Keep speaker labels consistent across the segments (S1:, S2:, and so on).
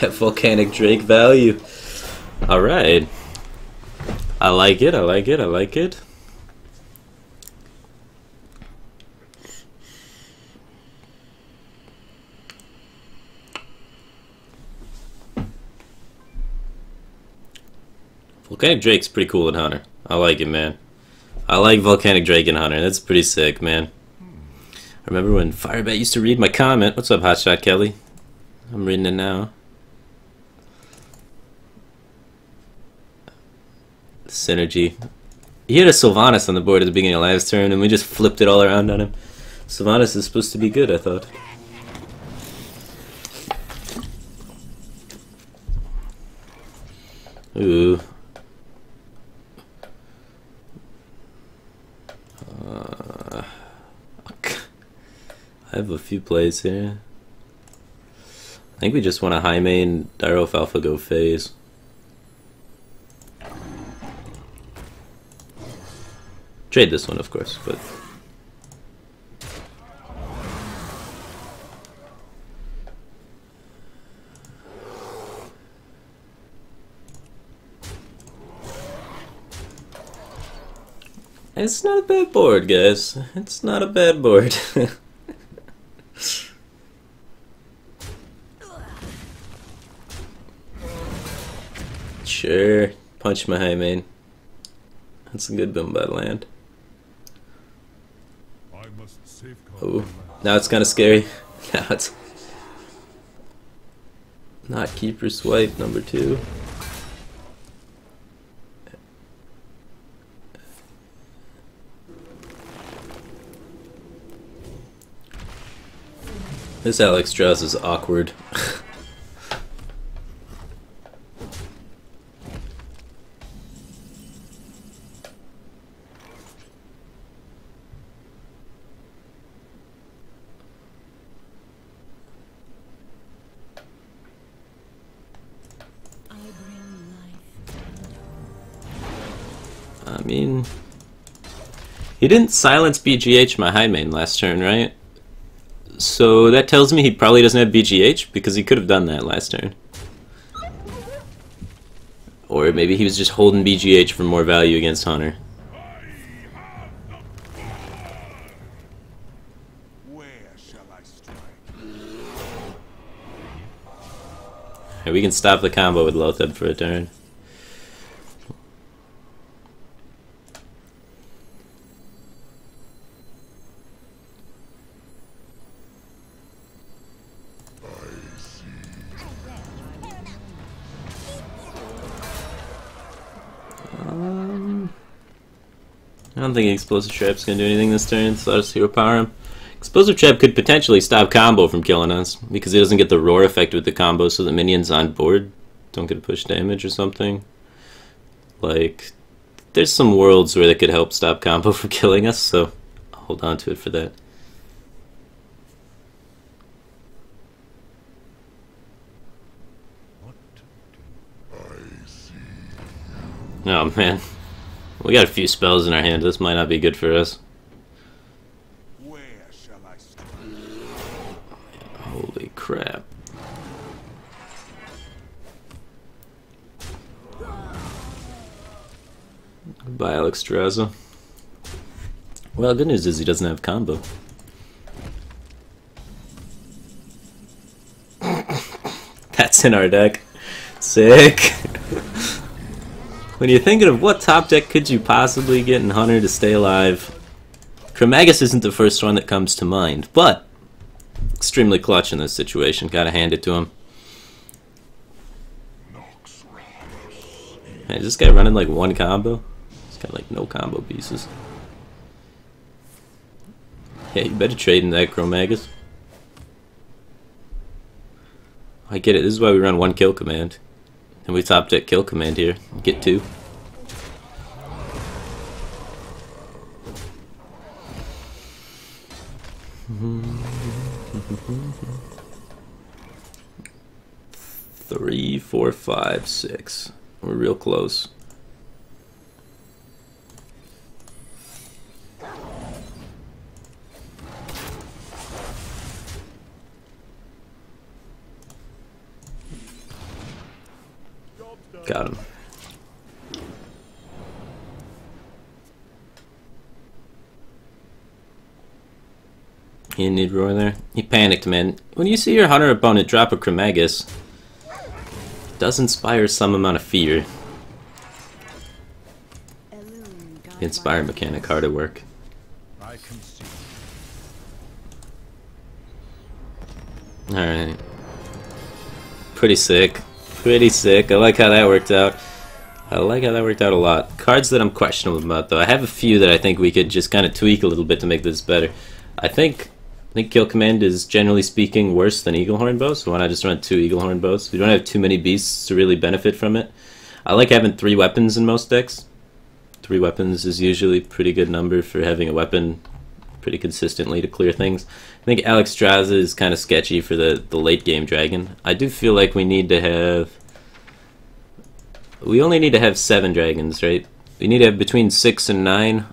S1: That volcanic Drake value. Alright. I like it, I like it, I like it. Volcanic Drake's pretty cool in Hunter. I like it, man. I like Volcanic Drake in Hunter. That's pretty sick, man. I remember when Firebat used to read my comment. What's up, Hotshot Kelly? I'm reading it now. Synergy. He had a Sylvanas on the board at the beginning of last turn, and we just flipped it all around on him. Sylvanas is supposed to be good, I thought. Ooh. I have a few plays here. I think we just want a high main Dyrof AlphaGo phase. Trade this one, of course, but it's not a bad board, guys. It's not a bad board. Sure, punch my high main. That's a good Boombat land. Oh, now it's kind of scary. Now it's not keeper swipe number 2. This Alex Strauss is awkward. I mean, he didn't silence BGH my high main last turn, right? So that tells me he probably doesn't have BGH, because he could have done that last turn. Or maybe he was just holding BGH for more value against Hunter. Okay, we can stop the combo with Lotheb for a turn. I don't think Explosive Trap's gonna do anything this turn, so I'll just hero power him. Explosive Trap could potentially stop combo from killing us, because he doesn't get the roar effect with the combo, so the minions on board don't get push damage or something. Like, there's some worlds where that could help stop combo from killing us, so I'll hold on to it for that. Oh man. We got a few spells in our hand. This might not be good for us.
S2: Where shall I start?
S1: Holy crap. Goodbye, Alex Straza. Well, good news is he doesn't have combo. That's in our deck. Sick. When you're thinking of what top deck could you possibly get in Hunter to stay alive, Chromagus isn't the first one that comes to mind, but extremely clutch in this situation. Gotta hand it to him. Hey, is this guy running like one combo? He's got like no combo pieces. Yeah, you better trade in that Chromagus. I get it. This is why we run one kill command. And we top deck kill command here. Get 2. Three, 4, 5, 6. We're real close. Got him. He didn't need roar there. He panicked, man. When you see your hunter opponent drop a Chromagus, it does inspire some amount of fear. The inspire mechanic hard at work. Alright. Pretty sick. Pretty sick. I like how that worked out. I like how that worked out a lot. Cards that I'm questionable about, though. I have a few that I think we could just kind of tweak a little bit to make this better. I think Kill Command is, generally speaking, worse than Eaglehorn Bow, so why not just run 2 Eaglehorn Bows? We don't have too many beasts to really benefit from it. I like having 3 weapons in most decks. 3 weapons is usually a pretty good number for having a weapon pretty consistently to clear things. I think Alexstrasza is kind of sketchy for the late game dragon. I do feel like we need to have... We only need to have 7 dragons, right? We need to have between 6 and 9.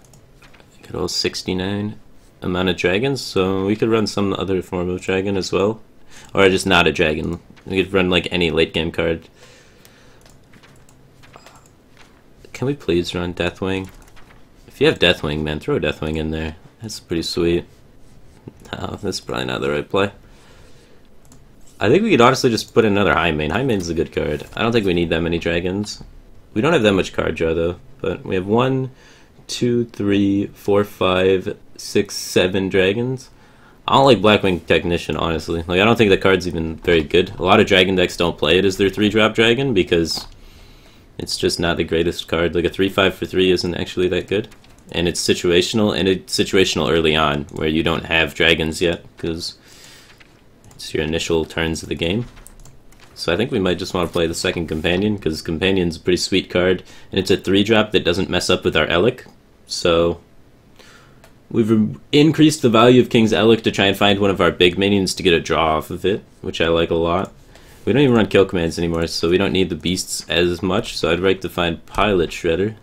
S1: Good old 69 amount of dragons, so we could run some other form of dragon as well. Or just not a dragon. We could run like any late game card. Can we please run Deathwing? If you have Deathwing, man, throw Deathwing in there. That's pretty sweet. No, that's probably not the right play. I think we could honestly just put another High Mane. High Mane's a good card. I don't think we need that many dragons. We don't have that much card draw though, but we have 1, 2, 3, 4, 5, 6, 7 dragons. I don't like Blackwing Technician, honestly. Like, I don't think the card's even very good. A lot of dragon decks don't play it as their 3-drop dragon because it's just not the greatest card. Like, a 3/5 for 3 isn't actually that good. And it's situational, and it's situational early on, where you don't have dragons yet, because it's your initial turns of the game. So I think we might just want to play the second Companion, because Companion's a pretty sweet card, and it's a 3-drop that doesn't mess up with our Elic. So we've increased the value of King's Elic to try and find one of our big minions to get a draw off of it, which I like a lot. We don't even run kill commands anymore, so we don't need the beasts as much, so I'd like to find Pilot Shredder.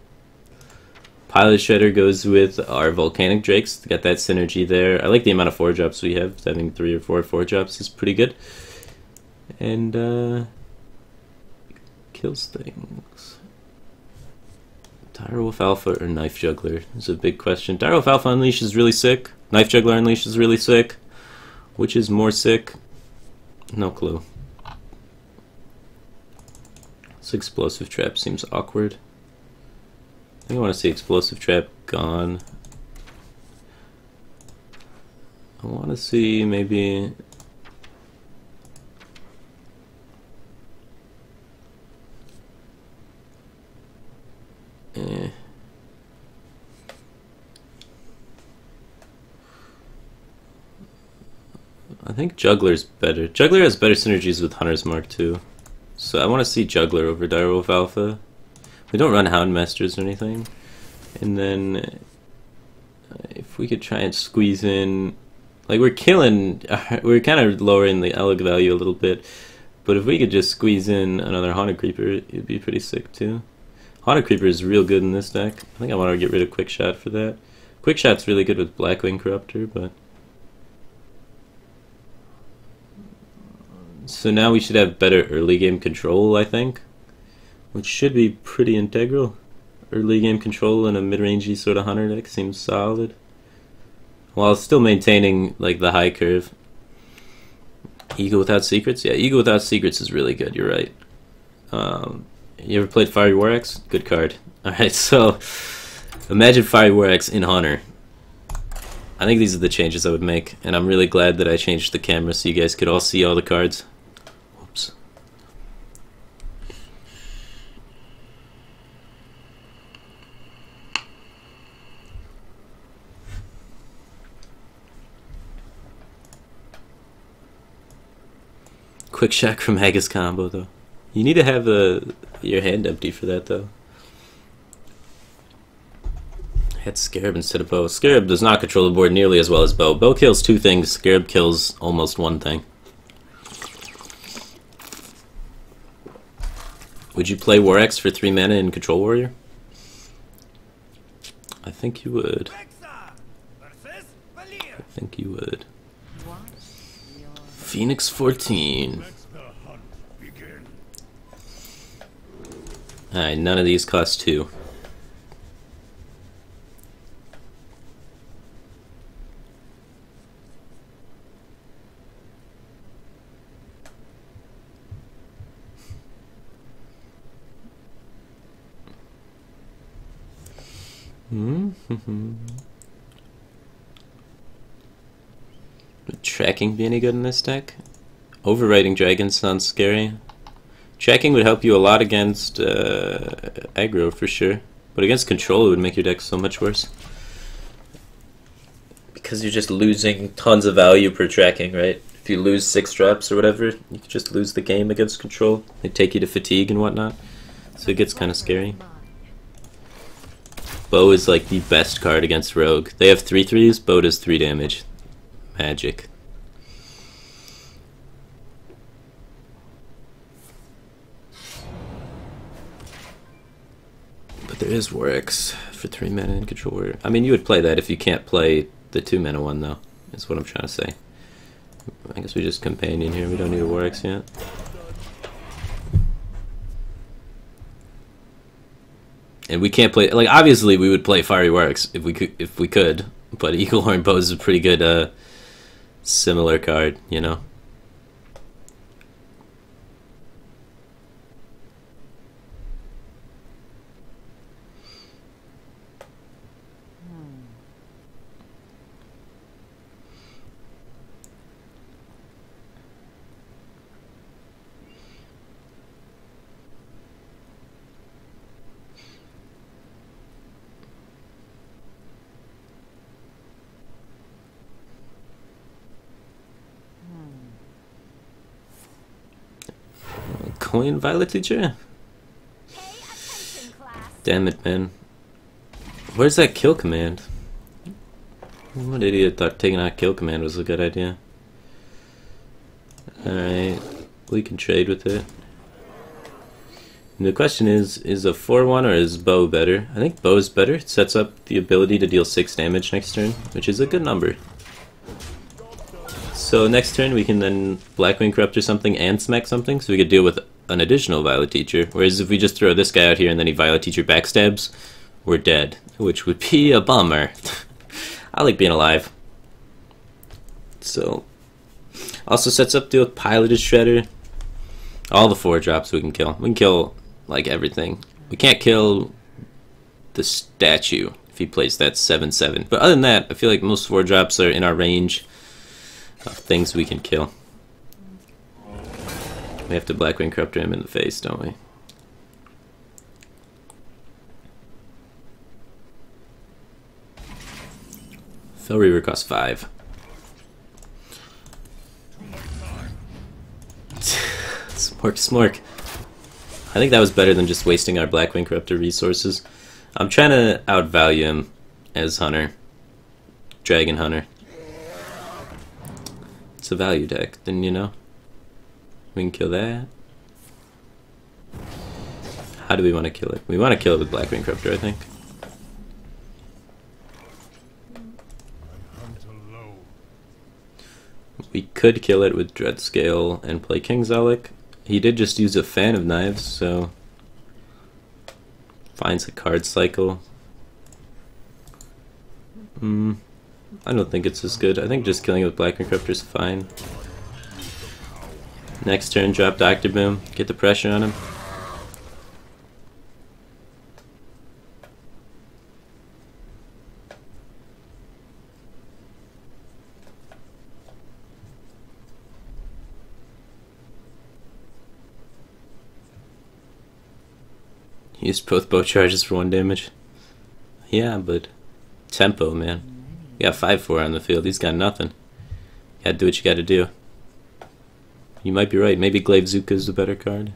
S1: Pilot Shredder goes with our Volcanic Drakes to get that synergy there. I like the amount of 4-drops we have. Having 3 or 4 4-drops is pretty good. And, kills things. Direwolf Alpha or Knife Juggler is a big question. Direwolf Alpha Unleash is really sick. Knife Juggler Unleash is really sick. Which is more sick? No clue. This Explosive Trap seems awkward. I think I want to see Explosive Trap gone. I want to see maybe... I think Juggler's better. Juggler has better synergies with Hunter's Mark too. So I want to see Juggler over Direwolf Alpha. We don't run Houndmasters or anything. And then if we could try and squeeze in, like we're kind of lowering the Elic value a little bit, but if we could just squeeze in another Haunted Creeper, it'd be pretty sick too. Haunted Creeper is real good in this deck. I think I want to get rid of Quick Shot for that. Quick Shot's really good with Blackwing Corruptor, but... So now we should have better early game control, I think. Which should be pretty integral. Early game control in a mid-rangey sort of hunter deck seems solid. While still maintaining like the high curve. Ego Without Secrets? Yeah, Ego Without Secrets is really good, you're right. You ever played Fiery War Axe? Good card. Alright, so imagine Fiery War Axe in Hunter. I think these are the changes I would make, and I'm really glad that I changed the camera so you guys could all see all the cards. Whoops. Quick Shot from Haggis combo though. You need to have your hand empty for that though. I had Scarab instead of Bow. Scarab does not control the board nearly as well as Bow. Bow kills 2 things, Scarab kills almost 1 thing. Would you play War Axe for 3 mana in Control Warrior? I think you would. I think you would. Phoenix 14. Alright, none of these cost 2. Would tracking be any good in this deck? Overriding dragons sounds scary. Tracking would help you a lot against aggro for sure, but against control it would make your deck so much worse. Because you're just losing tons of value per tracking, right? If you lose 6 drops or whatever, you could just lose the game against control. They take you to fatigue and whatnot, so it gets kind of scary. Bow is like the best card against rogue. They have 3/3s, bow does 3 damage. Magic. But there is Warwick's for 3 mana and control warrior. I mean, you would play that if you can't play the 2 mana one, though. That's what I'm trying to say. I guess we just companion here. We don't need a Warwick's yet. And we can't play, like, obviously we would play Fiery Warwick's if we could, but Eaglehorn Bow is a pretty good similar card, you know. Coin Violet Teacher? Damn it, man. Where's that kill command? What idiot thought taking out kill command was a good idea. Alright, we can trade with it. And the question is a 4/1 or is bow better? I think bow is better. It sets up the ability to deal 6 damage next turn, which is a good number. So next turn we can then Blackwing Corrupt or something and smack something, so we could deal with an additional Violet Teacher. Whereas if we just throw this guy out here and then he Violet Teacher backstabs, we're dead, which would be a bummer. I like being alive. So, also sets up deal with Piloted Shredder. All the 4-drops we can kill. We can kill like everything. We can't kill the statue if he plays that 7/7. But other than that, I feel like most 4-drops are in our range of things we can kill. We have to Blackwing Corruptor him in the face, don't we? Fell Reaver costs 5. Smork. I think that was better than just wasting our Blackwing Corruptor resources. I'm trying to outvalue him as Hunter. Dragon Hunter. It's a value deck, didn't you know? We can kill that. How do we want to kill it? We want to kill it with Blackwing Corruptor, I think. We could kill it with Dreadscale and play King Zalek. He did just use a Fan of Knives, so finds a card cycle. I don't think it's as good. I think just killing it with Blackwing Corruptor is fine. Next turn, drop Dr. Boom. Get the pressure on him. Used both bow charges for 1 damage. Yeah, but tempo, man. You got 5/4 on the field. He's got nothing. You gotta do what you gotta do. You might be right. Maybe Glaive Zuka is the better card.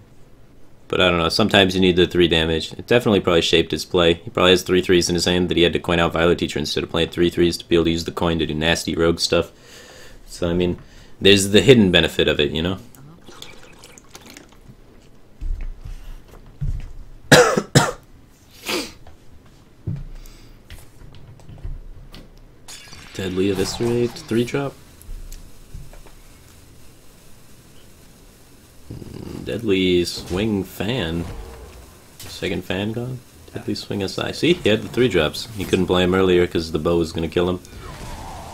S1: But I don't know. Sometimes you need the 3 damage. It definitely probably shaped his play. He probably has 3/3s in his hand that he had to coin out Violet Teacher instead of playing 3/3s to be able to use the coin to do nasty rogue stuff. So, I mean, there's the hidden benefit of it, you know? Deadly Eviscerate, 3-drop. Deadly Swing Fan. Second fan gone. Deadly swing aside. See, he had the 3 drops. He couldn't play him earlier because the bow was going to kill him.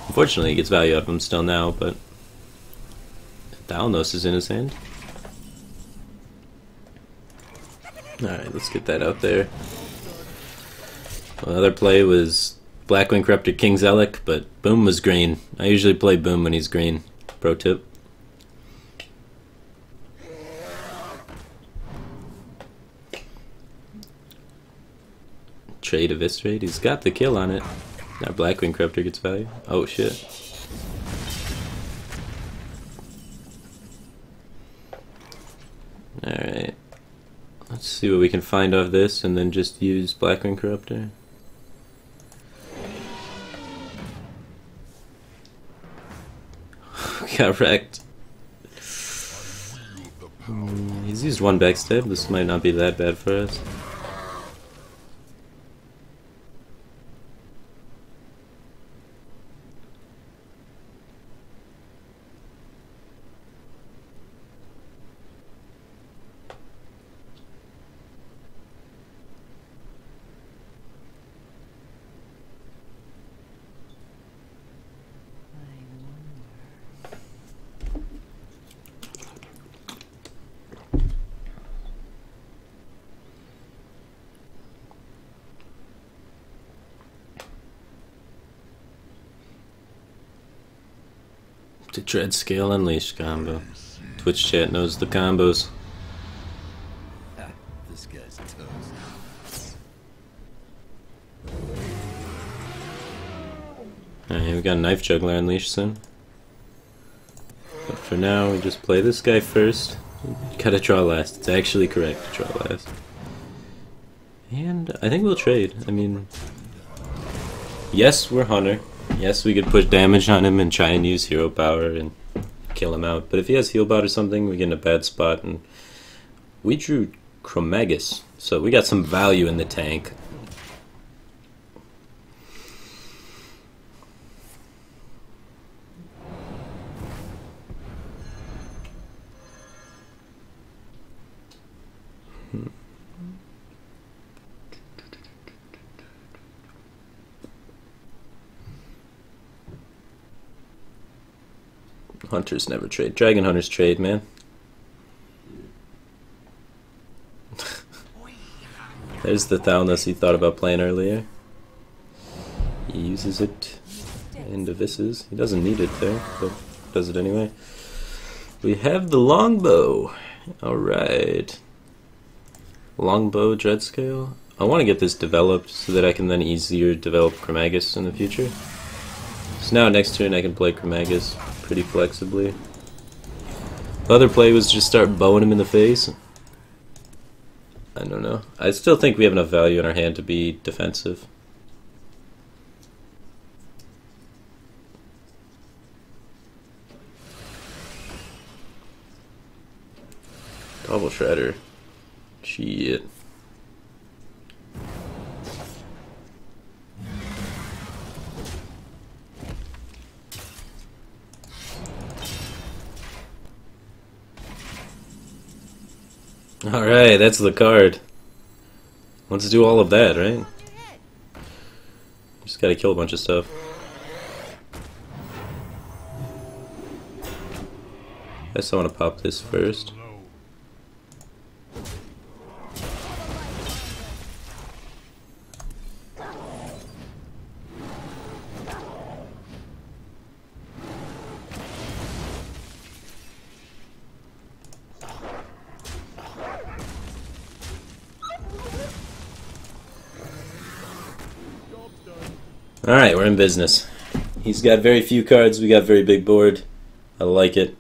S1: Unfortunately, he gets value out of him still now, but Thalnos is in his hand. Alright, let's get that out there. Another play was Blackwing Corrupted King Zellic, but Boom was green. I usually play Boom when he's green. Pro tip. Trade Eviscerate. He's got the kill on it. Now Blackwing Corruptor gets value. Oh shit. Alright. Let's see what we can find off this and then just use Blackwing Corruptor. Got wrecked. He's used 1 backstab. This might not be that bad for us. To Dread Scale Unleashed combo. Twitch chat knows the combos.
S3: This guy's toast.
S1: Alright, we got Knife Juggler Unleashed soon. But for now, we just play this guy first. Gotta draw last. It's actually correct to draw last. And I think we'll trade. I mean, yes, we're Hunter. Yes, we could push damage on him and try and use hero power and kill him out. But if he has heal bot or something, we get in a bad spot. And we drew Chromagus, so we got some value in the tank. Hunters never trade. Dragon Hunters trade, man. There's the Thalnos he thought about playing earlier. He uses it into Visses. He doesn't need it there, but does it anyway. We have the Longbow. Alright. Longbow Dreadscale. I want to get this developed so that I can then easier develop Chromagus in the future. So now next turn I can play Chromagus pretty flexibly. The other play was just start bowing him in the face. I don't know. I still think we have enough value in our hand to be defensive. Double Shredder. Shit. Alright, that's the card. Let's do all of that, right? Just gotta kill a bunch of stuff. I guess I want to pop this first. Alright, we're in business. He's got very few cards, we got very big board. I like it.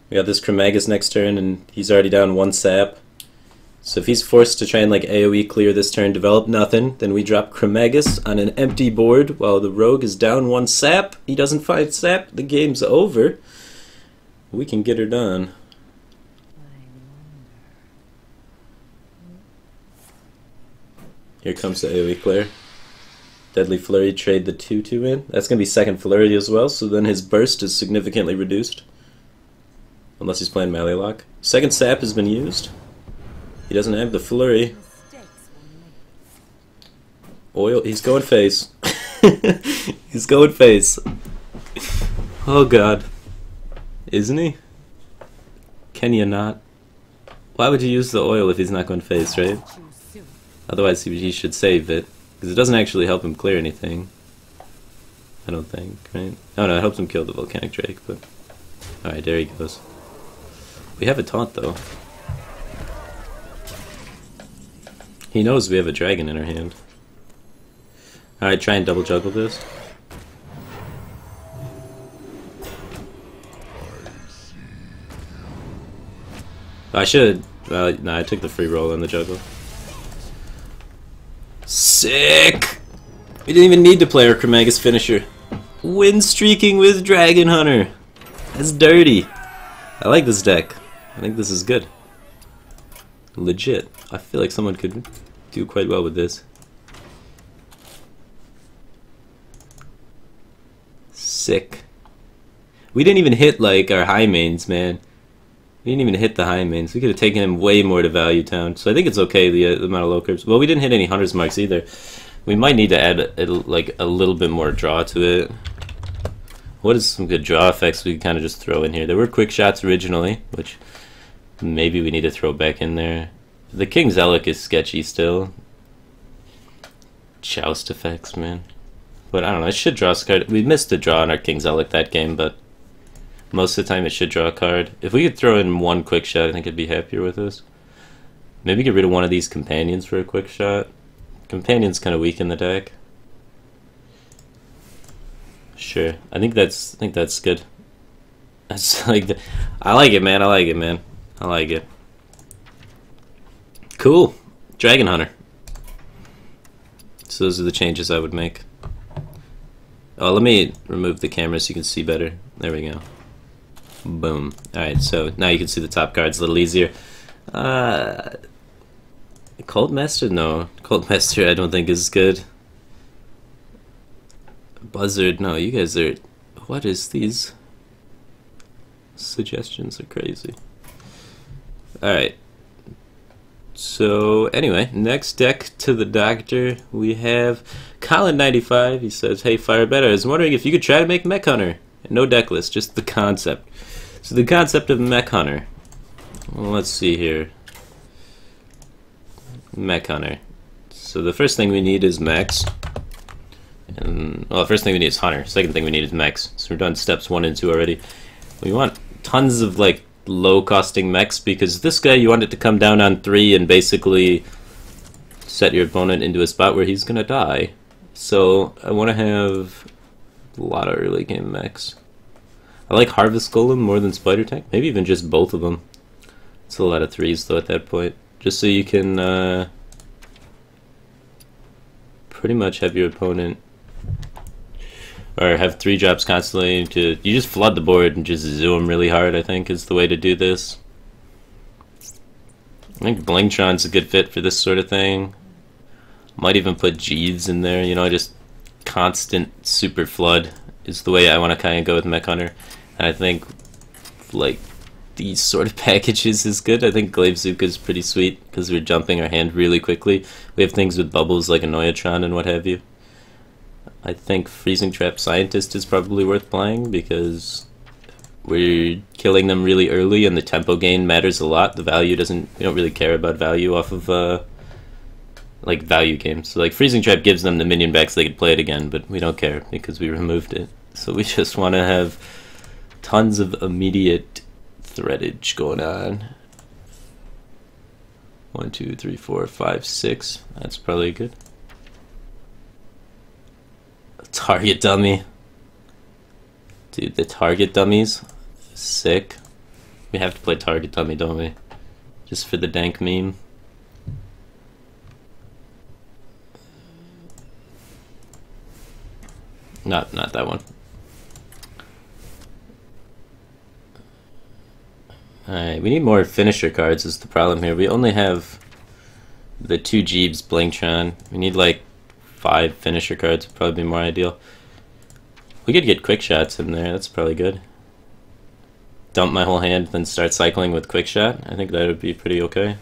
S1: We got this Chromagus next turn, and he's already down 1 sap. So if he's forced to try and like AoE clear this turn, develop nothing, then we drop Chromagus on an empty board while the rogue is down 1 sap. He doesn't find sap, the game's over. We can get her done. Here comes the AoE clear. Deadly Flurry, trade the 2/2 in. That's going to be second Flurry as well, so then his burst is significantly reduced. Unless he's playing Melee Lock. Second Sap has been used. He doesn't have the Flurry. Oil. He's going face. He's going face. Oh god. Isn't he? Can you not? Why would you use the oil if he's not going face, right? Otherwise he should save it. Because it doesn't actually help him clear anything. I don't think, right? Oh no, it helps him kill the volcanic drake, but... Alright, there he goes. We have a taunt though. He knows we have a dragon in our hand. Alright, try and double juggle this. I should. Nah, I took the free roll on the juggle. Sick! We didn't even need to play our Chromagus finisher. Win streaking with Dragon Hunter. That's dirty. I like this deck. I think this is good. Legit. I feel like someone could do quite well with this. Sick. We didn't even hit like our high mains, man. We didn't even hit the high mains. We could have taken him way more to Value Town. So I think it's okay, the amount of low curves. Well, we didn't hit any Hunter's Marks either. We might need to add like a little bit more draw to it. What is some good draw effects we can kind of just throw in here? There were quick shots originally, which maybe we need to throw back in there. The King's Elec is sketchy still. Joust effects, man. But I don't know, it should draw a card. We missed the draw on our King's Elec that game, but most of the time it should draw a card. If we could throw in one quick shot, I think I'd be happier with this. Maybe get rid of one of these companions for a quick shot. Companion's kind of weak in the deck. Sure, I think that's good. That's like I like it, man. I like it, man. I like it. Cool, Dragon Hunter. So those are the changes I would make. Oh, let me remove the camera so you can see better. There we go. Boom. Alright, so now you can see the top cards a little easier. Cult Master? No. Cult Master I don't think is good. Buzzard? No, you guys are... What is these? Suggestions are crazy. Alright. So, anyway, next deck to the Doctor, we have Colin95. He says, hey, Firebat, I was wondering if you could try to make Mech Hunter. No deck list, just the concept. So the concept of Mech Hunter. Well, let's see here. Mech Hunter. So the first thing we need is mechs. And, well, the first thing we need is Hunter. Second thing we need is mechs. So we're done steps 1 and 2 already. We want tons of, like, low-costing mechs, because this guy, you want it to come down on 3 and basically set your opponent into a spot where he's gonna die. So I want to have a lot of early game mechs. I like Harvest Golem more than Spider Tank. Maybe even just both of them. It's a lot of 3s though at that point. Just so you can pretty much have your opponent, or have 3 drops constantly. You just flood the board and just zoom really hard, I think, is the way to do this. I think Blingtron's a good fit for this sort of thing. Might even put Jeeves in there, you know, just constant super flood is the way I want to kind of go with Mech Hunter. And I think, like, these sort of packages is good. I think Glavezuka is pretty sweet, because we're jumping our hand really quickly. We have things with bubbles like Annoyatron and what have you. I think Freezing Trap Scientist is probably worth playing, because we're killing them really early and the tempo gain matters a lot. The value doesn't, we don't really care about value off of like value games. So like Freezing Trap gives them the minion back so they can play it again, but we don't care because we removed it. So we just want to have tons of immediate threadage going on. 1, 2, 3, 4, 5, 6. That's probably good. Target dummy. Dude, the target dummies. Sick. We have to play target dummy, don't we? Just for the dank meme. Not that one. Alright, we need more finisher cards is the problem here. We only have the 2 Jeebs Blingtron. We need like 5 finisher cards would probably be more ideal. We could get quick shots in there, that's probably good. Dump my whole hand, then start cycling with quick shot. I think that would be pretty okay.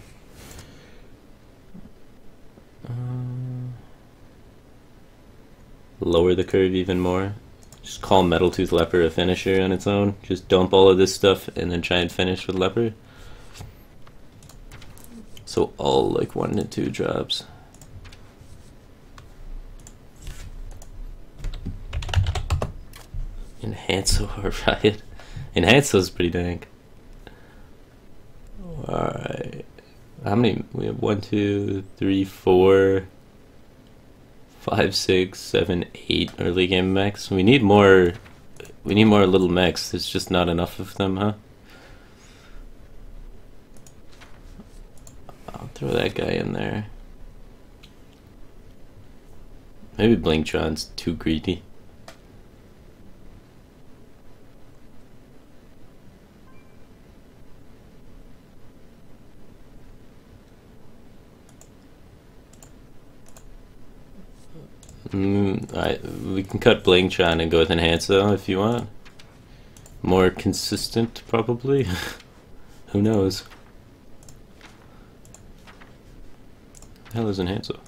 S1: lower the curve even more. Just call Metal Tooth Leper a finisher on its own. Just dump all of this stuff and then try and finish with Leper. So all like 1 and 2 drops. Enhanso or Riot? Enhanso's pretty dank. Alright. How many? We have 1, 2, 3, 4, 5, 6, 7, 8 early game mechs. We need more little mechs. There's just not enough of them, huh? I'll throw that guy in there. Maybe Blingtron's too greedy. Alright, we can cut Blingtron and go with Enhanso if you want. More consistent, probably. Who knows? The hell is Enhanso?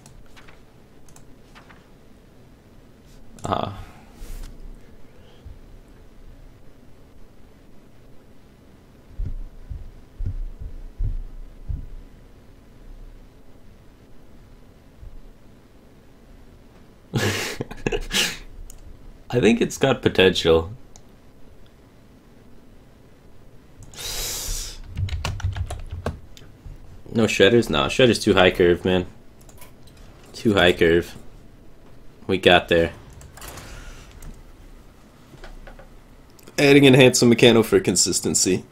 S1: Ah. I think it's got potential. No Shredders? No, Shredder's too high curve, man. Too high curve. We got there. Adding Enhanso Mechano for consistency.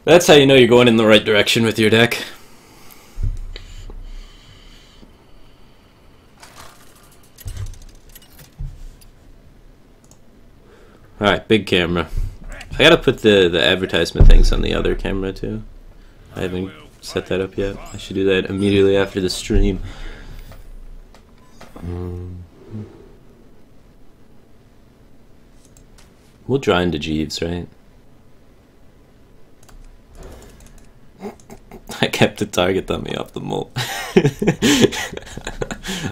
S1: That's how you know you're going in the right direction with your deck. Alright, big camera. I gotta put the advertisement things on the other camera too. I haven't set that up yet. I should do that immediately after the stream. We'll draw into Jeeves, right? I kept a target dummy off the mole.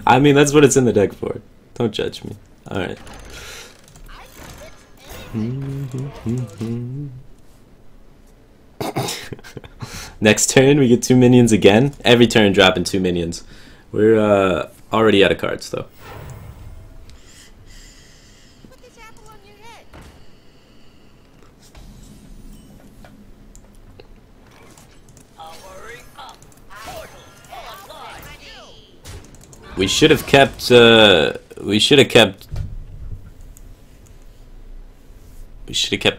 S1: I mean, that's what it's in the deck for. Don't judge me. Alright. Next turn we get 2 minions again. Every turn dropping 2 minions. We're already out of cards though.
S4: Put this apple on your head.
S1: We should have kept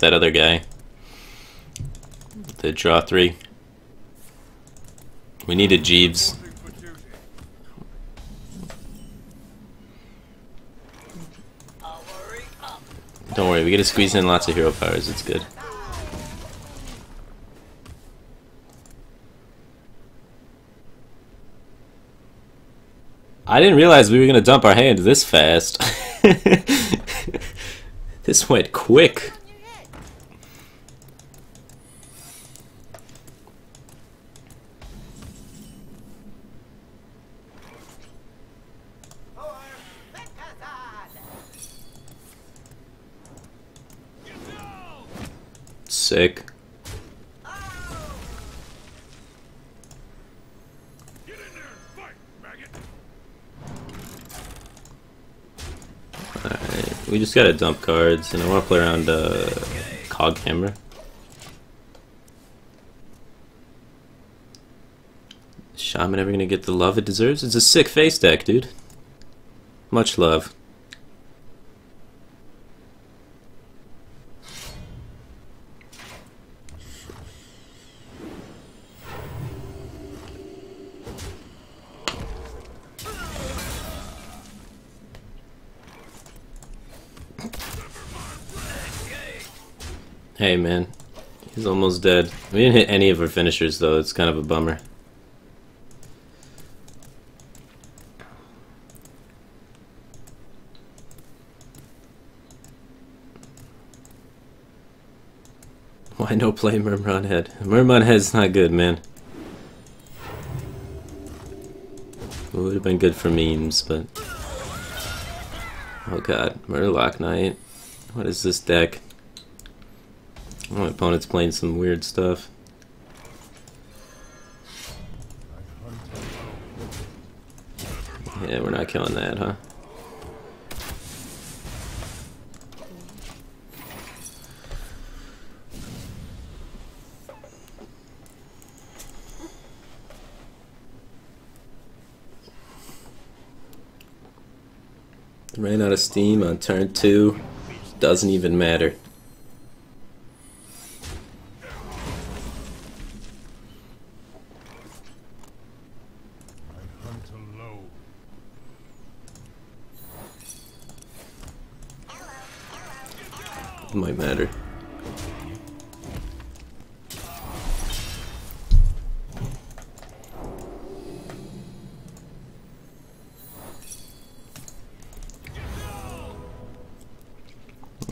S1: that other guy. The draw 3. We needed Jeeves. Don't worry, we get to squeeze in lots of hero powers, it's good. I didn't realize we were gonna dump our hand this fast. This went quick. Sick. Alright, we just gotta dump cards, and I wanna play around Cog Hammer. Is Shaman ever gonna get the love it deserves? It's a sick face deck, dude. Much love. Hey man, he's almost dead. We didn't hit any of our finishers though, it's kind of a bummer. Why no play Murmron Head? Murmron Head's not good, man. It would have been good for memes, but... Oh god, Murloc Knight. What is this deck? My opponent's playing some weird stuff. Yeah, we're not killing that, huh? Ran out of steam on turn 2. Doesn't even matter. It might matter.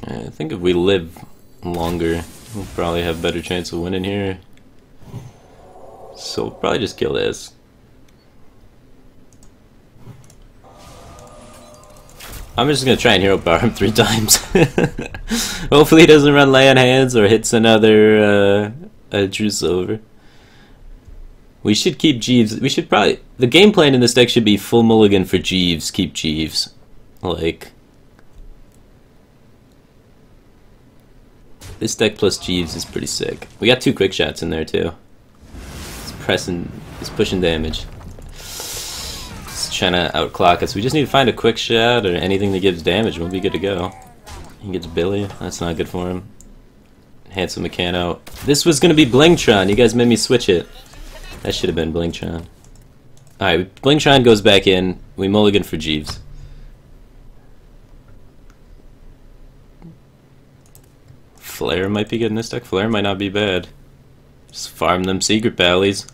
S1: I think if we live longer, we'll probably have a better chance of winning here. So we'll probably just kill this. I'm just gonna try and hero power him 3 times. Hopefully he doesn't run land hands or hits another Truce over. We should keep Jeeves. We should probably... The game plan in this deck should be full mulligan for Jeeves, keep Jeeves. Like... This deck plus Jeeves is pretty sick. We got 2 quick shots in there too. It's pressing, it's pushing damage. It's trying to outclock us. We just need to find a quick shot or anything that gives damage and we'll be good to go. He gets Billy. That's not good for him. Handsome Mechano. This was gonna be Blingtron. You guys made me switch it. That should have been Blingtron. Alright, Blingtron goes back in. We mulligan for Jeeves. Flare might be good in this deck. Flare might not be bad. Just farm them secret pallies.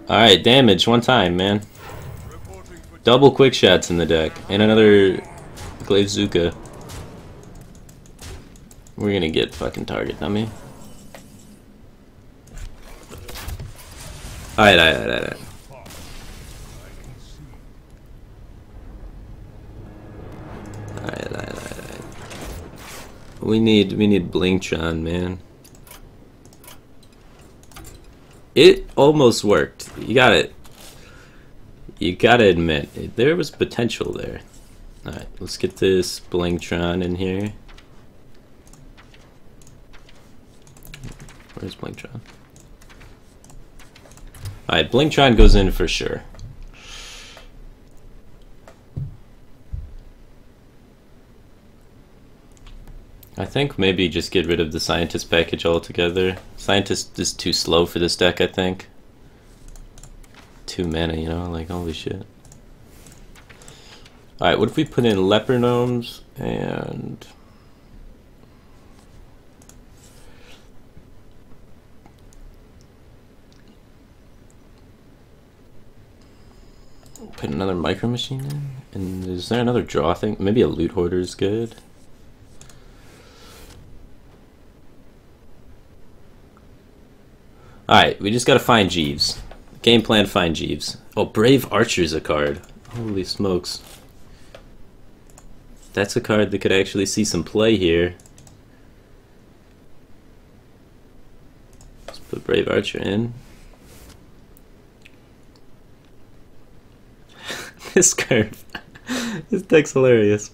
S1: Alright, damage 1 time, man. Double quick shots in the deck. And another Glazuka. We're gonna get fucking target dummy. Alright. Alright. We need Blingtron, man. It almost worked. You gotta admit, there was potential there. Alright, let's get this Blingtron in here. Where's Blingtron? Alright, Blingtron goes in for sure. I think maybe just get rid of the Scientist package altogether. Scientist is too slow for this deck, I think. 2 mana, you know, like holy shit. Alright, what if we put in Leper Gnomes and... Put another Micro Machine in? And is there another draw thing? Maybe a Loot Hoarder is good. Alright, we just gotta find Jeeves. Game plan, find Jeeves. Oh, Brave Archer's a card. Holy smokes. That's a card that could actually see some play here. Let's put Brave Archer in. This curve. This deck's hilarious.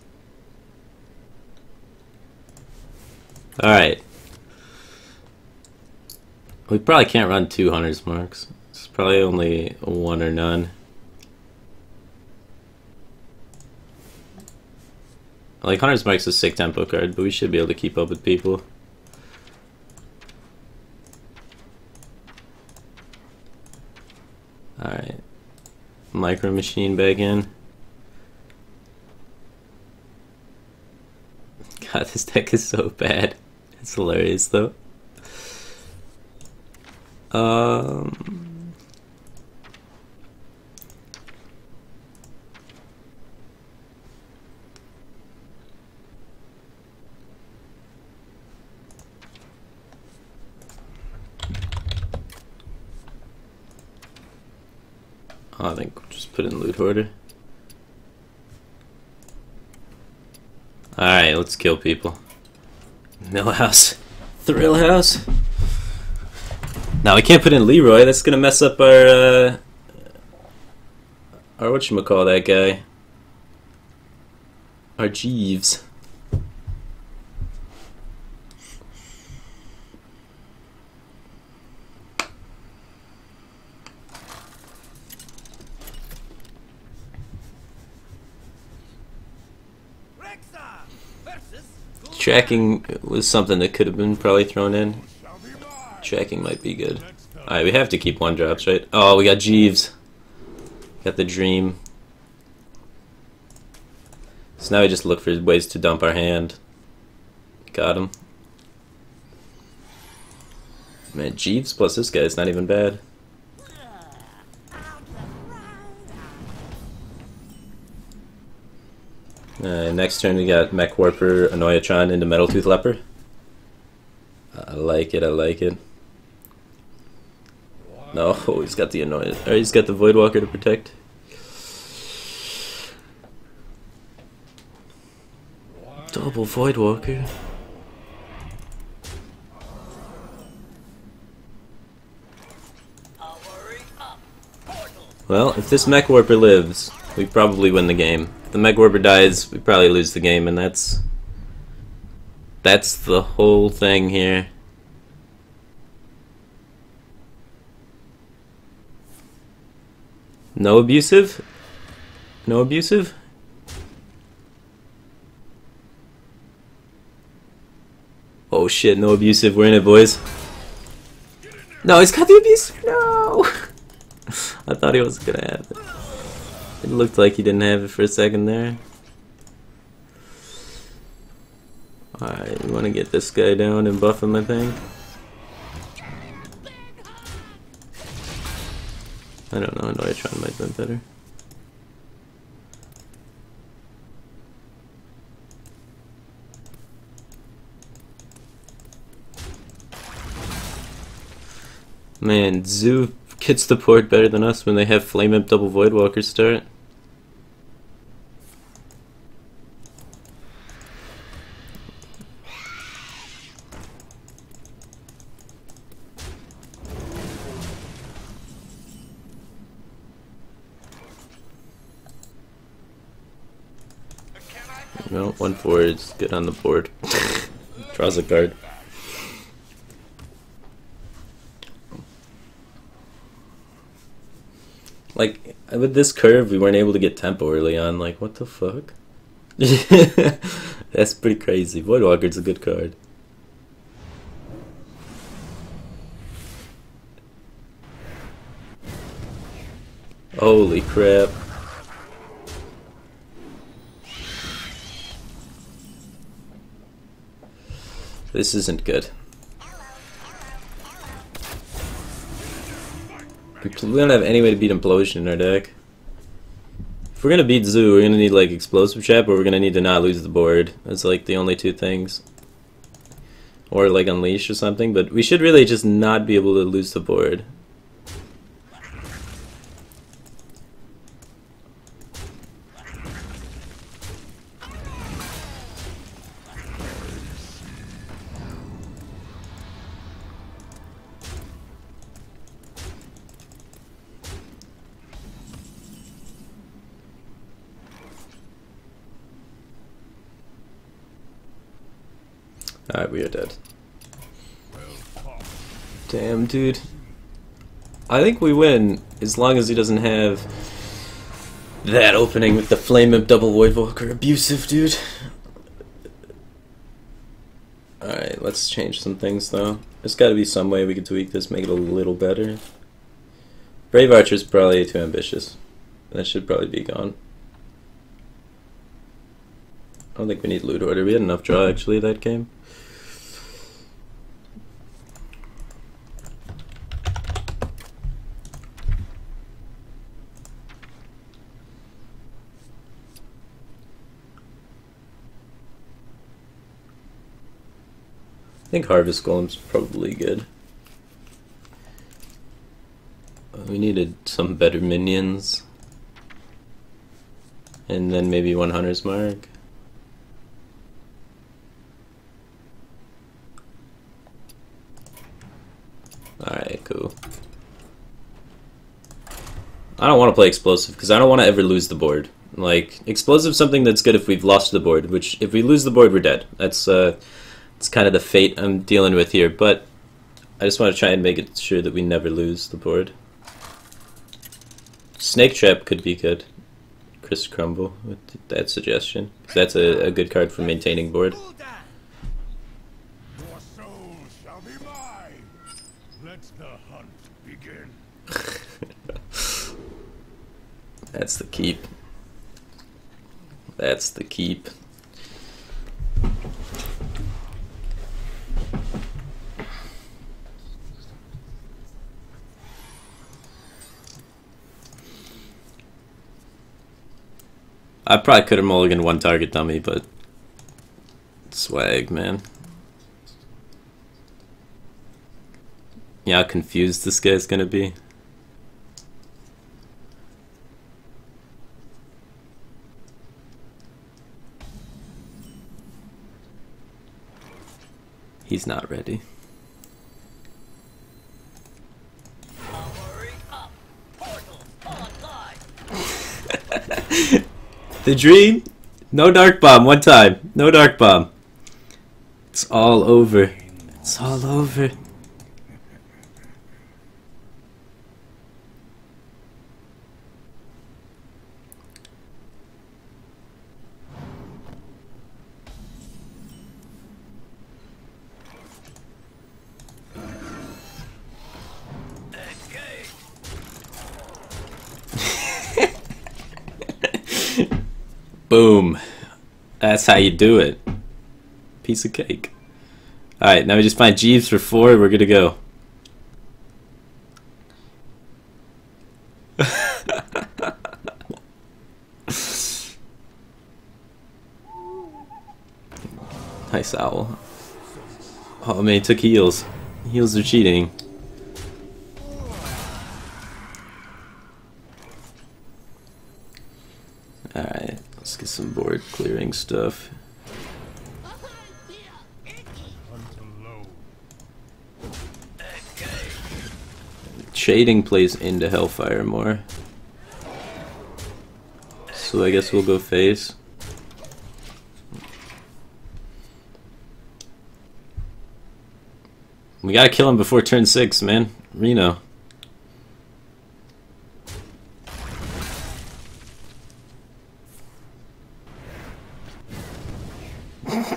S1: Alright. We probably can't run 2 Hunter's Marks. It's probably only 1 or none. Like, Hunter's Mark's a sick tempo card, but we should be able to keep up with people. Alright. Micro Machine back in. God, this deck is so bad. It's hilarious, though. I think we'll just put in loot hoarder. Alright, let's kill people. Mill house. Thrill house. Now we can't put in Leroy, that's gonna mess up our whatchamacall that guy. Our Jeeves. Tracking was something that could have been probably thrown in. Tracking might be good. Alright, we have to keep 1-drops, right? Oh, we got Jeeves. Got the dream. So now we just look for ways to dump our hand. Got him. Man, Jeeves plus this guy is not even bad. Next turn we got Mech Warper, Anoyatron into Metal Tooth Leper. I like it, I like it. No, he's got the he's got the Voidwalker to protect. Double Voidwalker. Well, if this Mech Warper lives, we probably win the game. If the Mech Warper dies, we probably lose the game, and that's the whole thing here. No abusive? No abusive? Oh shit, no abusive. We're in it, boys. No, he's got the abusive. No! I thought he wasn't gonna have it. It looked like he didn't have it for a second there. Alright, we want to get this guy down and buff him, I think. I don't know, Anoyatron might have been better. Man, Zoo gets the port better than us when they have Flame Imp double Voidwalker start. No, 1-4 is good on the board. Draws a card. Like, with this curve, we weren't able to get tempo early on. Like, what the fuck? That's pretty crazy. Voidwalker's a good card. Holy crap. This isn't good. We don't have any way to beat Implosion in our deck. If we're gonna beat Zoo, we're gonna need like Explosive Trap, or we're gonna need to not lose the board. That's like the only two things. Or like Unleash or something, but we should really just not be able to lose the board. Alright, we are dead. Damn, dude. I think we win, as long as he doesn't have that opening with the Flame Imp double Voidwalker. Abusive, dude. Alright, let's change some things, though. There's gotta be some way we could tweak this, make it a little better. Brave Archer's probably too ambitious. That should probably be gone. I don't think we need loot order. We had enough draw, actually, that game. I think Harvest Golem's probably good. We needed some better minions. And then maybe one hunter's mark. Alright, cool. I don't want to play explosive because I don't want to ever lose the board. Like, explosive's something that's good if we've lost the board, which if we lose the board, we're dead. That's it's kind of the fate I'm dealing with here, but I just want to try and make it sure that we never lose the board. Snake Trap could be good. Chris Crumble with that suggestion. That's a good card for maintaining board.
S2: Your soul shall be mine. Let the hunt begin.
S1: That's the keep. That's the keep. I probably could have mulliganed one target dummy, but swag, man. Yeah, how confused this guy's gonna be. He's not ready. The dream? No dark bomb, one time. No dark bomb. It's all over. It's all over. Boom. That's how you do it. Piece of cake. Alright, now we just find Jeeves for 4, we're good to go. Nice owl. Oh man, he took heals. Heals are cheating. Alright, let's get some board clearing stuff. Shading plays into Hellfire more. So I guess we'll go face. We gotta kill him before turn 6, man. Reno.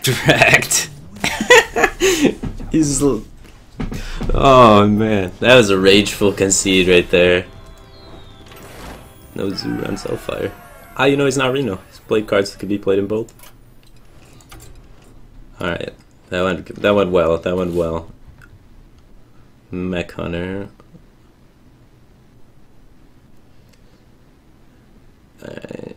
S1: Dragged. He's... Oh man, that was a rageful concede right there. No Zoo runs Hellfire. Ah, you know he's not Reno. He's played cards that could be played in both. Alright, that went well. That went well. Mech Hunter. Alright.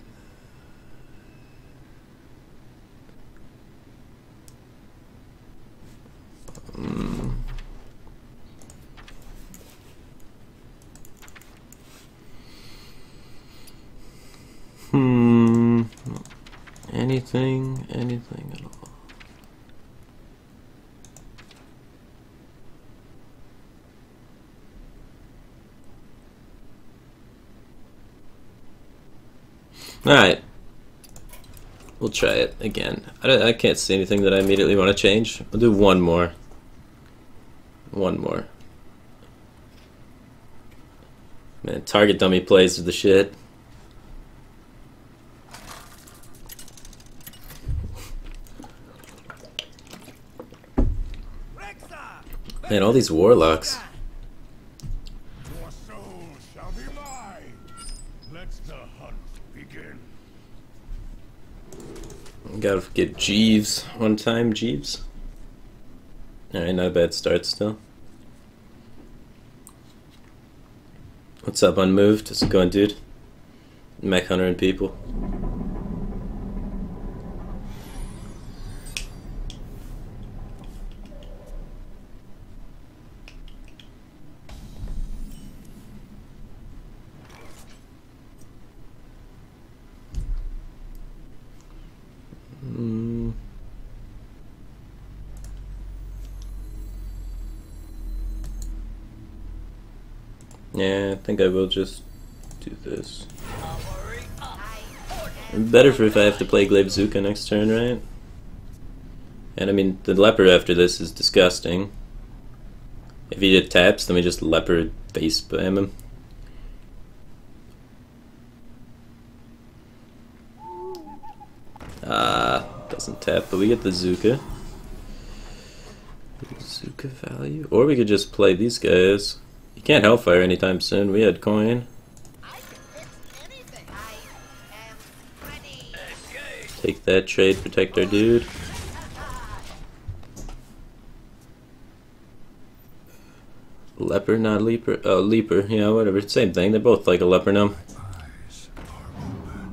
S1: Anything at all. Alright. We'll try it again. I can't see anything that I immediately want to change. We'll do one more. One more. Man, target dummy plays with the shit. Man, all these warlocks.
S2: Your soul shall be mine. Let the hunt begin.
S1: Gotta get Jeeves one time, Jeeves. Alright, not a bad start still. What's up, Unmoved? How's it going, dude? Mech Hunter and people. Yeah, I think I will just do this. Better for if I have to play Glaive Bazooka next turn, right? And I mean, the leper after this is disgusting. If he did taps, then we just leper face spam him. Doesn't tap, but we get the Zuka. Zuka value. Or we could just play these guys. You can't Hellfire anytime soon. We had coin.
S4: I can fix anything. I am ready.
S1: Take that trade, protect our dude. Leper, not leaper. Oh, leaper. Yeah, whatever. Same thing. They're both like a leper gnome.
S2: Eyes are open.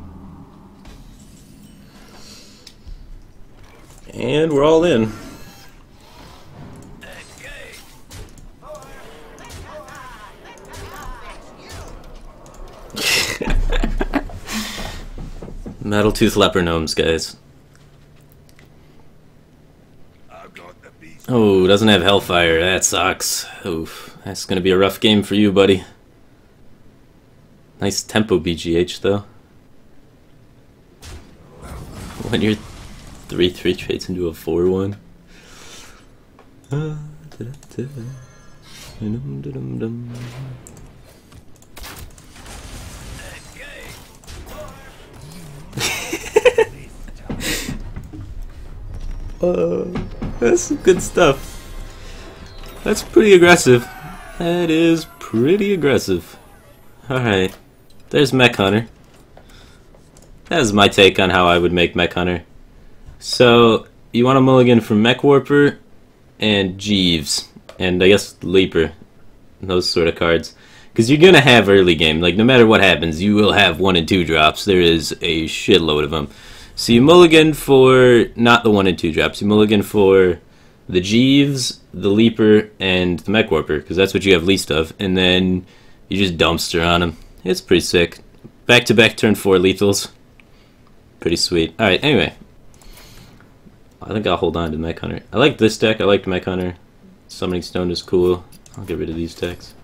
S1: And we're all in. Metal Tooth Leper Gnomes, guys.
S2: I've got the beast.
S1: Oh, doesn't have Hellfire. That sucks. Oof. That's gonna be a rough game for you, buddy. Nice tempo BGH, though. When you're 3/3 trades into a 4/1. That's some good stuff. That's pretty aggressive. That is pretty aggressive. Alright. There's Mech Hunter. That is my take on how I would make Mech Hunter. So, you want a mulligan from Mech Warper and Jeeves. And I guess Leaper. Those sort of cards. Because you're going to have early game. Like, no matter what happens, you will have 1 and 2 drops. There is a shitload of them. So you mulligan for, not the 1 and 2 drops, you mulligan for the Jeeves, the Leaper, and the Mech Warper, because that's what you have least of, and then you just dumpster on them. It's pretty sick. Back-to-back turn 4 lethals. Pretty sweet. Alright, anyway. I think I'll hold on to Mech Hunter. I like this deck, I like Mech Hunter. Summoning Stone is cool. I'll get rid of these decks.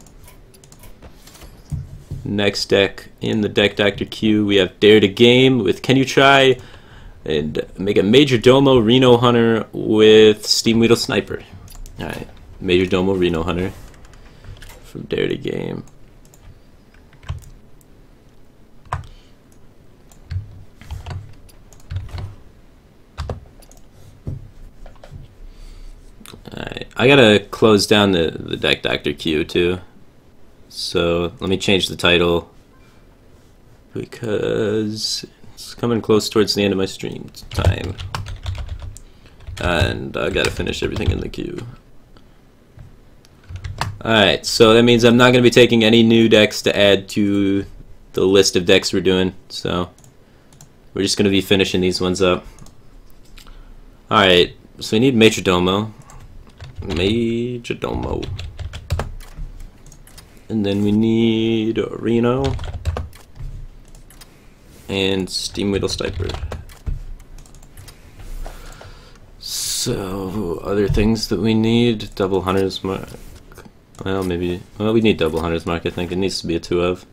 S1: Next deck in the Deck Doctor queue, we have Dare to Game with Can You Try? And make a Major Domo Reno Hunter with Steam Weedle Sniper. Alright, Major Domo Reno Hunter from Dare to Game. Alright, I gotta close down the Deck Doctor queue too. So let me change the title because it's coming close towards the end of my stream time. And I gotta finish everything in the queue. Alright, so that means I'm not gonna be taking any new decks to add to the list of decks we're doing. So we're just gonna be finishing these ones up. Alright, so we need Major Domo. Major Domo. And then we need Reno and Steam Weedle Sniper. So, other things that we need, double Hunter's Mark. Well, maybe, well, we need double Hunter's Mark, I think. It needs to be a 2 of.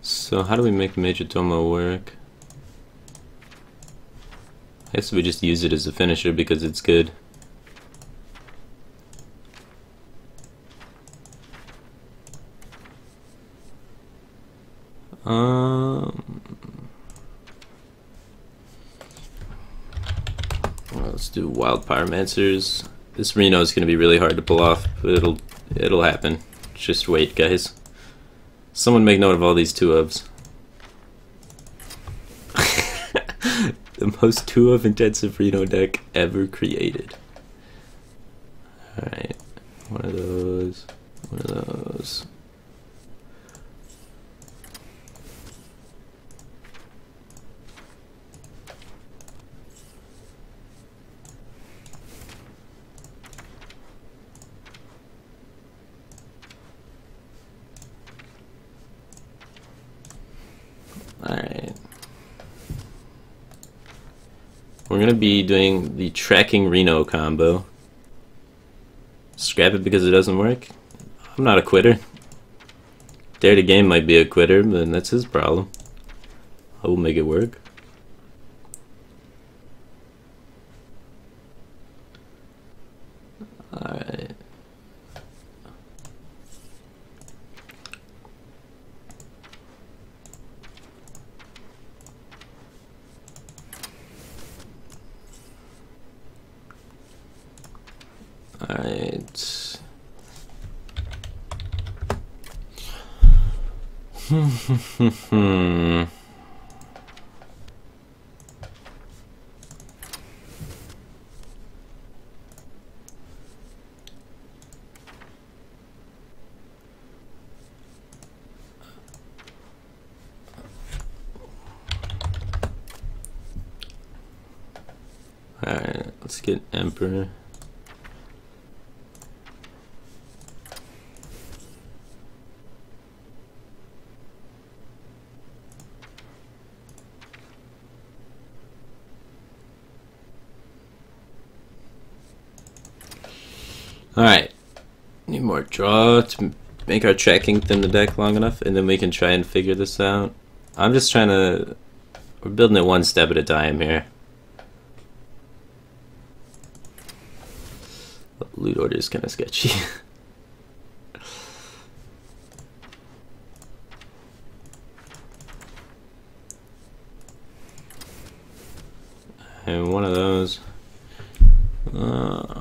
S1: So how do we make Major Domo work? I guess we just use it as a finisher because it's good. Well, let's do Wild Pyromancers. This Reno is going to be really hard to pull off, but it'll happen. Just wait, guys. Someone make note of all these 2-ofs. The most 2-of intensive Reno deck ever created. Alright, one of those, one of those. Alright. gonna be doing the tracking Reno combo. Scrap it because it doesn't work? I'm not a quitter. Dare to Game might be a quitter, but that's his problem. I will make it work. Alright. Alright. Alright, let's get Emperor. Alright, need more draw to make our tracking thin the deck long enough, and then we can try and figure this out. I'm just trying to... We're building it one step at a time here. Loot order is kind of sketchy. And one of those. Huh.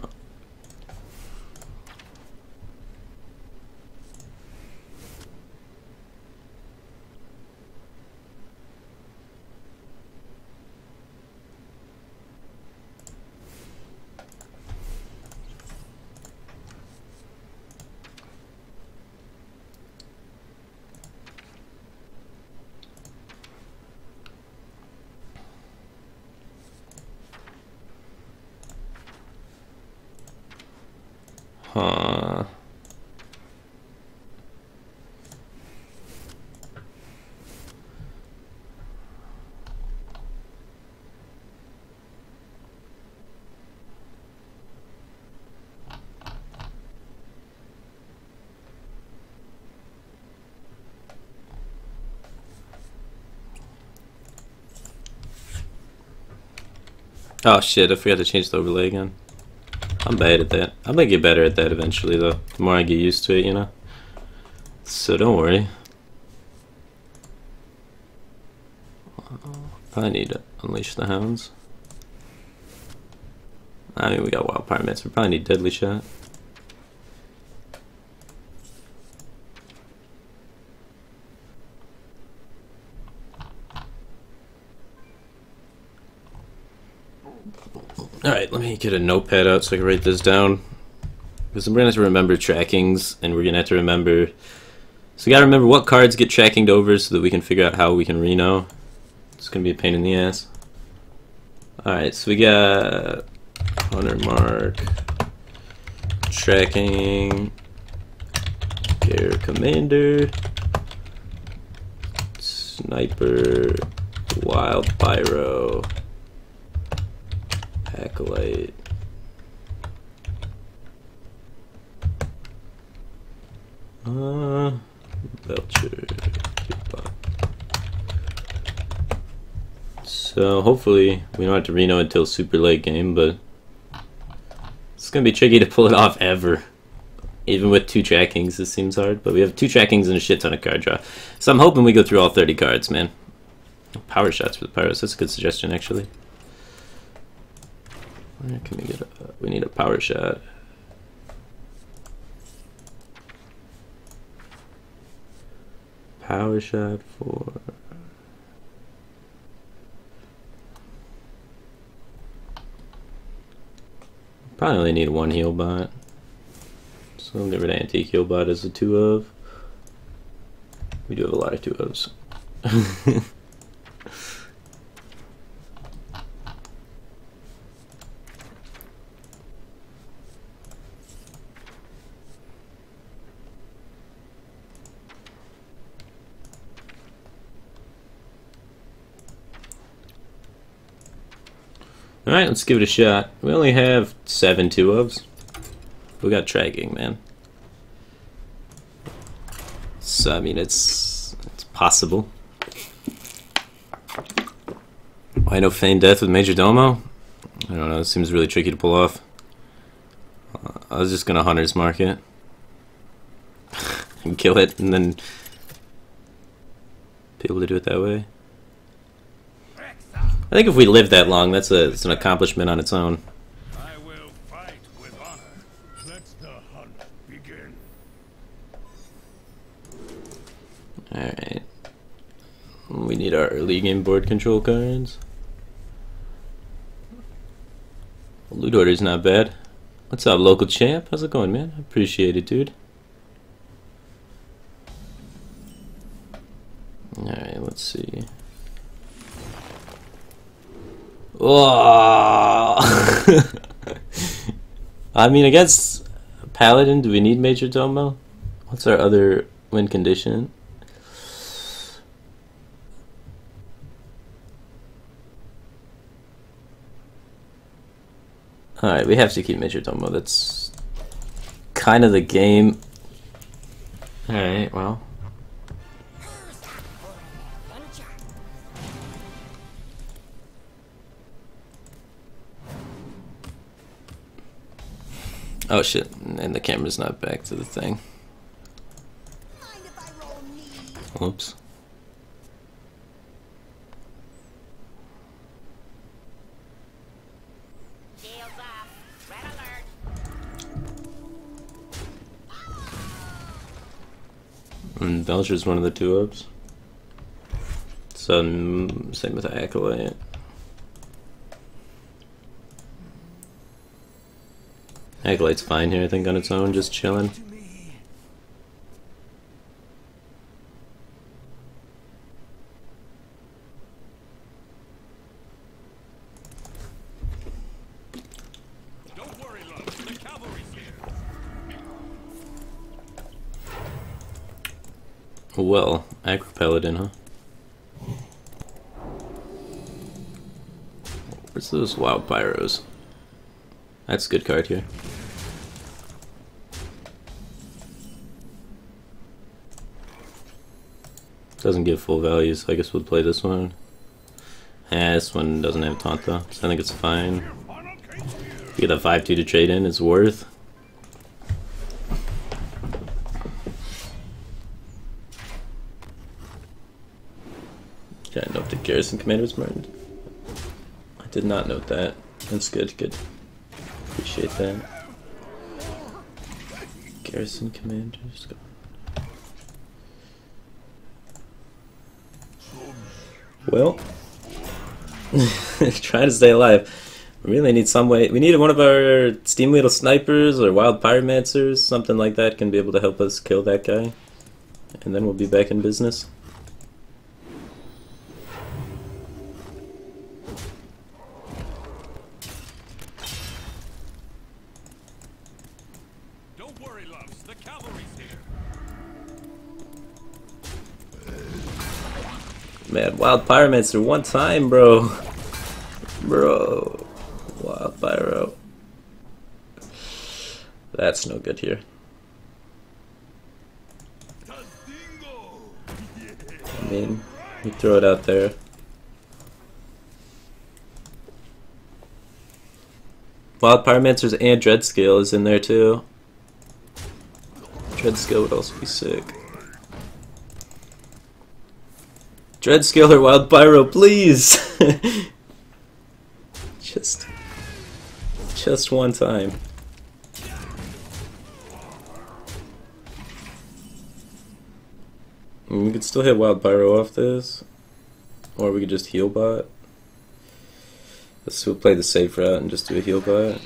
S1: Oh shit, I forgot to change the overlay again. I'm bad at that. I'm gonna get better at that eventually though. The more I get used to it, you know? So don't worry. Probably need to unleash the hounds. I mean, we got wild pyramids. We probably need deadly shot. Alright, let me get a notepad out so I can write this down. Because I'm going to have to remember trackings, and we're going to have to remember... So we got to remember what cards get trackinged over so that we can figure out how we can Reno. It's going to be a pain in the ass. Alright, so we got... Hunter Mark... Tracking... Air Commander... Sniper... Wild Pyro... Acolyte. Belcher. So hopefully we don't have to Reno until super late game, but it's gonna be tricky to pull it off ever. Even with 2 trackings, this seems hard, but we have 2 trackings and a shit ton of card draw. So I'm hoping we go through all 30 cards, man. Power shots for the Pyros, that's a good suggestion actually. Where can we get we need a power shot. Power shot for... Probably only need 1 heal bot. So I'll get rid of antique heal bot as a 2 of. We do have a lot of 2 ofs. Alright, let's give it a shot. We only have 7 2-ofs. We got tracking, man. So, I mean, it's possible. Why no feign death with Major Domo? I don't know, it seems really tricky to pull off. I was just gonna Hunter's Mark it. And kill it, and then be able to do it that way. I think if we live that long, it's an accomplishment on its own.
S2: I will fight with honor. Let the hunt begin.
S1: Alright. We need our early game board control cards. Loot order's not bad. What's up, local champ? How's it going, man? Appreciate it, dude. Alright, let's see. Oh! I mean, against Paladin, do we need Major Domo? What's our other win condition? Alright, we have to keep Major Domo. That's kind of the game. Alright, well. Oh shit, and the camera's not back to the thing. Oops. And Belcher's one of the 2-ups. So, same with Acolyte. Acolyte's fine here, I think, on its own, just chilling.
S2: Don't worry, love. The cavalry's here.
S1: Well, Acro Paladin, huh? Where's those Wild Pyros? That's a good card here. Doesn't give full value, so I guess we'll play this one. This one doesn't have taunt though, so I think it's fine. Get a 5-2 to trade in, it's worth. Okay, I note the Garrison Commander was murdered. I did not note that. That's good, good. Appreciate that. Garrison Commanders. Well, trying to stay alive. We really need some way. We need one of our Steam Wheel Snipers or Wild Pyromancers, something like that can be able to help us kill that guy. And then we'll be back in business.
S2: Don't worry, loves. The cavalry's here.
S1: Man, Wild Pyromancer one time, bro. Bro. Wild Pyro. That's no good here. I mean, we throw it out there. Wild Pyromancers and Dreadscale is in there too. Dreadscale would also be sick. Dreadscale or Wild Pyro, please! Just one time. We could still hit Wild Pyro off this. Or we could just heal bot. Let's play the safe route and just do a heal bot.